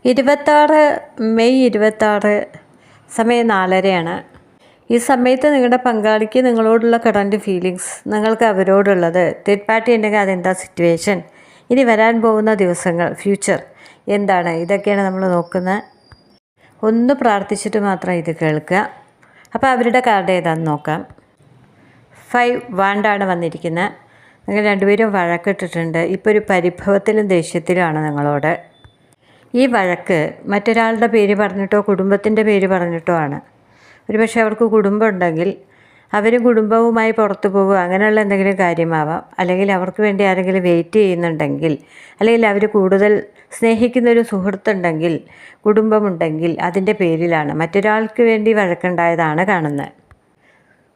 May 26 സമയം 4:30 ഈ സമയത്ത് നിങ്ങളുടെ പങ്കാളിക്ക് നിങ്ങളോടുള്ള കറൻറ്റ് ഫീലിങ്സ്, നിങ്ങൾക്ക് അവരോടുള്ളത്, തേർഡ് പാർട്ടി ഉണ്ടെങ്കിൽ അതെന്താ സിറ്റുവേഷൻ, ഇനി വരാൻ പോകുന്ന ദിവസങ്ങൾ, ഫ്യൂച്ചർ എന്താണ്, ഇതൊക്കെയാണ് നമ്മൾ നോക്കുന്നത്. ഒന്ന് പ്രാർത്ഥിച്ചിട്ട് മാത്രം ഇത് കേൾക്കുക. അപ്പോൾ അവരുടെ കാർഡ് ഏതാണെന്ന് നോക്കാം. 5 വാണ്ടാണ് വന്നിരിക്കുന്നത്. നിങ്ങൾ രണ്ടുപേരും വഴക്കിട്ടിട്ടുണ്ട്. ഇപ്പോൾ ഒരു പരിഭവത്തിലും ദേഷ്യത്തിലുമാണ് നിങ്ങളോട്. ഈ വഴക്ക് മറ്റൊരാളുടെ പേര് പറഞ്ഞിട്ടോ കുടുംബത്തിൻ്റെ പേര് പറഞ്ഞിട്ടോ ആണ്. ഒരുപക്ഷെ അവർക്ക് കുടുംബം ഉണ്ടെങ്കിൽ അവരും കുടുംബവുമായി പുറത്തു പോകുക, അങ്ങനെയുള്ള എന്തെങ്കിലും കാര്യമാവാം. അല്ലെങ്കിൽ അവർക്ക് വേണ്ടി ആരെങ്കിലും വെയിറ്റ് ചെയ്യുന്നുണ്ടെങ്കിൽ, അല്ലെങ്കിൽ അവർ കൂടുതൽ സ്നേഹിക്കുന്നൊരു സുഹൃത്തുണ്ടെങ്കിൽ, കുടുംബമുണ്ടെങ്കിൽ അതിൻ്റെ പേരിലാണ്. മറ്റൊരാൾക്ക് വേണ്ടി വഴക്കുണ്ടായതാണ് കാണുന്നത്.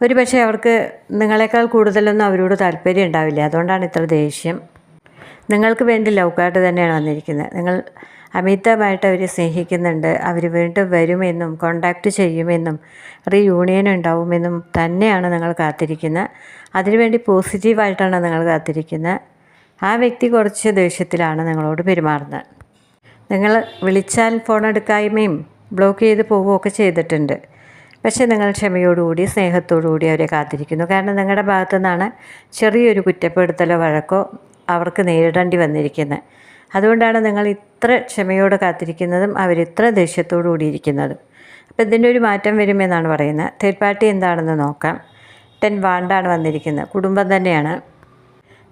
ഒരുപക്ഷെ അവർക്ക് നിങ്ങളെക്കാൾ കൂടുതലൊന്നും അവരോട് താല്പര്യം ഉണ്ടാവില്ല. അതുകൊണ്ടാണ് ഇത്ര ദേഷ്യം. നിങ്ങൾക്ക് വേണ്ടി ലവ് കാർഡ് തന്നെയാണ് വന്നിരിക്കുന്നത്. നിങ്ങൾ അമിതമായിട്ട് അവരെ സ്നേഹിക്കുന്നുണ്ട്. അവർ വീണ്ടും വരുമെന്നും കോണ്ടാക്റ്റ് ചെയ്യുമെന്നും റീയൂണിയൻ ഉണ്ടാവുമെന്നും തന്നെയാണ് നിങ്ങൾ കാത്തിരിക്കുന്നത്. അതിനുവേണ്ടി പോസിറ്റീവായിട്ടാണ് നിങ്ങൾ കാത്തിരിക്കുന്നത്. ആ വ്യക്തി കുറച്ച് ദേഷ്യത്തിലാണ് നിങ്ങളോട് പെരുമാറുന്നത്. നിങ്ങൾ വിളിച്ചാൽ ഫോൺ എടുക്കായ്മയും ബ്ലോക്ക് ചെയ്ത് പോവുകയൊക്കെ ചെയ്തിട്ടുണ്ട്. പക്ഷേ നിങ്ങൾ ക്ഷമയോടുകൂടി സ്നേഹത്തോടുകൂടി അവരെ കാത്തിരിക്കുന്നു. കാരണം നിങ്ങളുടെ ഭാഗത്തു നിന്നാണ് ചെറിയൊരു കുറ്റപ്പെടുത്തലോ വഴക്കോ അവർക്ക് നേരിടേണ്ടി വന്നിരിക്കുന്നത്. അതുകൊണ്ടാണ് നിങ്ങൾ ഇത്ര ക്ഷമയോടെ കാത്തിരിക്കുന്നതും അവരിത്ര ദേഷ്യത്തോടു കൂടിയിരിക്കുന്നതും. അപ്പോൾ ഇതിൻ്റെ ഒരു മാറ്റം വരുമെന്നാണ് പറയുന്നത്. തേർഡ് പാർട്ടി എന്താണെന്ന് നോക്കാം. 10 വാണ്ടാണ് വന്നിരിക്കുന്നത്. കുടുംബം തന്നെയാണ്.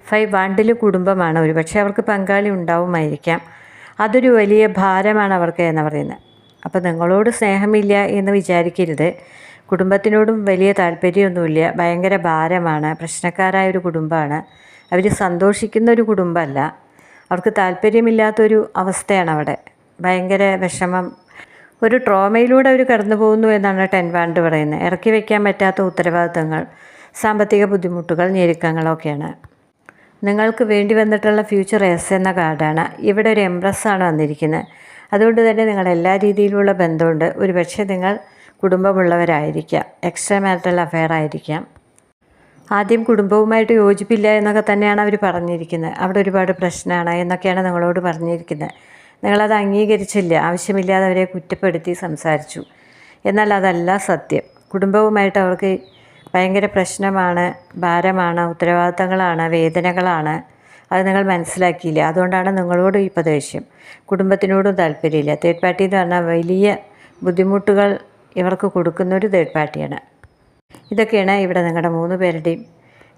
5 വാണ്ടിൽ കുടുംബമാണ്. ഒരുപക്ഷെ അവർക്ക് പങ്കാളി ഉണ്ടാവുമായിരിക്കാം. അതൊരു വലിയ ഭാരമാണ് അവർക്ക് എന്ന് പറയുന്നത്. അപ്പോൾ നിങ്ങളോട് സ്നേഹമില്ല എന്ന് വിചാരിക്കരുത്. കുടുംബത്തിനോടും വലിയ താല്പര്യമൊന്നുമില്ല. ഭയങ്കര ഭാരമാണ്. പ്രശ്നക്കാരായൊരു കുടുംബമാണ്. അവർ സന്തോഷിക്കുന്ന ഒരു കുടുംബമല്ല. അവർക്ക് താല്പര്യമില്ലാത്തൊരു അവസ്ഥയാണ് അവിടെ. ഭയങ്കര വിഷമം, ഒരു ട്രോമയിലൂടെ അവർ കടന്നു പോകുന്നു എന്നാണ് 10 വാണ്ട് പറയുന്നത്. ഇറക്കി വയ്ക്കാൻ പറ്റാത്ത ഉത്തരവാദിത്തങ്ങൾ, സാമ്പത്തിക ബുദ്ധിമുട്ടുകൾ, ഞെരുക്കങ്ങളൊക്കെയാണ്. നിങ്ങൾക്ക് വേണ്ടി വന്നിട്ടുള്ള ഫ്യൂച്ചർ എസ് എന്ന കാർഡാണ്. ഇവിടെ ഒരു എംപ്രസ്സാണ് വന്നിരിക്കുന്നത്. അതുകൊണ്ട് തന്നെ നിങ്ങൾ എല്ലാ രീതിയിലുള്ള ബന്ധമുണ്ട്. ഒരുപക്ഷെ നിങ്ങൾ കുടുംബമുള്ളവരായിരിക്കാം. എക്സ്ട്രാ മാരിറ്റൽ അഫെയർ ആയിരിക്കാം. ആദ്യം കുടുംബവുമായിട്ട് യോജിപ്പില്ല എന്നൊക്കെ തന്നെയാണ് അവർ പറഞ്ഞിരിക്കുന്നത്. അവിടെ ഒരുപാട് പ്രശ്നമാണ് എന്നൊക്കെയാണ് നിങ്ങളോട് പറഞ്ഞിരിക്കുന്നത്. നിങ്ങളത് അംഗീകരിച്ചില്ല. ആവശ്യമില്ലാതെ അവരെ കുറ്റപ്പെടുത്തി സംസാരിച്ചു. എന്നാൽ അതല്ല സത്യം. കുടുംബവുമായിട്ട് അവർക്ക് ഭയങ്കര പ്രശ്നമാണ്, ഭാരമാണ്, ഉത്തരവാദിത്തങ്ങളാണ്, വേദനകളാണ്. അത് നിങ്ങൾ മനസ്സിലാക്കിയില്ല. അതുകൊണ്ടാണ് നിങ്ങളോട് ഇപ്പോൾ ദേഷ്യം. കുടുംബത്തിനോടും താല്പര്യമില്ല. തേർഡ് പാർട്ടി എന്ന് പറഞ്ഞാൽ വലിയ ബുദ്ധിമുട്ടുകൾ ഇവർക്ക് കൊടുക്കുന്നൊരു തേർഡ് പാർട്ടിയാണ്. ഇതൊക്കെയാണ് ഇവിടെ നിങ്ങളുടെ 3 പേരുടെയും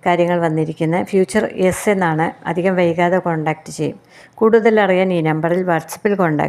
കാര്യങ്ങൾ വന്നിരിക്കുന്നത്. ഫ്യൂച്ചർ യെസ് എന്നാണ്. അധികം വൈകാതെ കോൺടാക്റ്റ് ചെയ്യും. കൂടുതൽ അറിയാൻ ഈ നമ്പറിൽ വാട്സപ്പിൽ കോൺടാക്റ്റ്